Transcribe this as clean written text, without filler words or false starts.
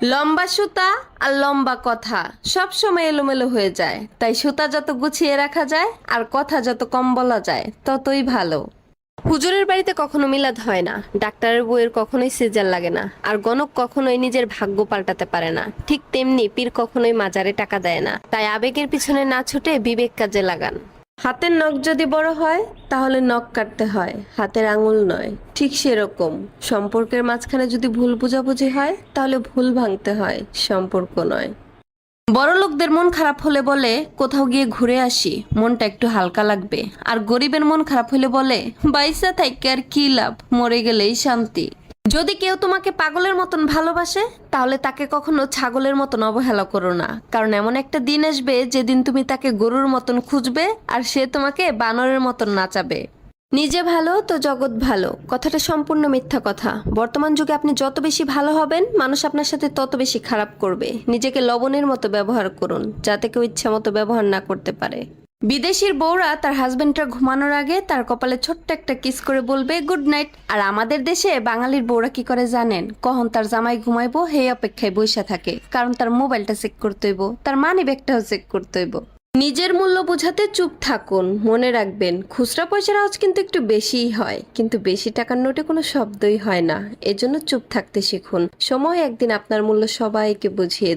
লম্বা সুতা আর লম্বা কথা সব সময় এলোমেলো হয়ে যায়, তাই সুতা যত গুছিয়ে রাখা যায় আর কথা যত কম বলা যায় ততই ভালো। হুজুরের বাড়িতে কখনো মিলাদ হয় না, ডাক্তারের বউয়ের কখনোই সিজার লাগে না, আর গণক কখনোই নিজের ভাগ্য পাল্টাতে পারে না। ঠিক তেমনি পীর কখনোই মাজারে টাকা দেয় না। তাই আবেগের পিছনে না ছুটে বিবেক কাজে লাগান। হাতের নখ যদি বড় হয় তাহলে নখ কাটতে হয়, হাতের আঙুল নয়। ঠিক সেরকম সম্পর্কের মাঝখানে যদি ভুল বোঝাবুঝি হয় তাহলে ভুল ভাঙতে হয়, সম্পর্ক নয়। বড় লোকদের মন খারাপ হলে বলে কোথাও গিয়ে ঘুরে আসি, মনটা একটু হালকা লাগবে। আর গরিবের মন খারাপ হলে বলে বাইসা থাইকে আর কি লাভ, মরে গেলেই শান্তি। যদি কেউ তোমাকে পাগলের মতন ভালোবাসে তাহলে তাকে কখনো ছাগলের মতন অবহেলা করো না, কারণ এমন একটা দিন আসবে যেদিন তুমি তাকে গরুর মতন খুঁজবে আর সে তোমাকে বানরের মতন নাচাবে। নিজে ভালো তো জগৎ ভালো কথাটা সম্পূর্ণ মিথ্যা কথা। বর্তমান যুগে আপনি যত বেশি ভালো হবেন মানুষ আপনার সাথে তত বেশি খারাপ করবে। নিজেকে লবণের মতো ব্যবহার করুন যাতে কেউ ইচ্ছা মতো ব্যবহার না করতে পারে। বিদেশির বউরা তার হাজবেন্ডরা ঘুমানোর আগে তার কপালে ছোট্ট একটা কিস করে বলবে গুড নাইট। আর আমাদের দেশে বাঙালির বউরা কি করে জানেন? কখন তার জামাই ঘুমাইবো সেই অপেক্ষায় বইসা থাকে, কারণ তার মোবাইলটা চেক করতে হইব, তার মানি ব্যাগটাও চেক করতে হইব। নিজের মূল্য বোঝাতে চুপ থাকুন। মনে রাখবেন খুচরা পয়সার আওয়াজ কিন্তু একটু বেশিই হয়, কিন্তু বেশি টাকার নোটে কোনো শব্দই হয় না। এজন্য চুপ থাকতে শিখুন। সময় একদিন আপনার মূল্য সবাইকে বুঝিয়ে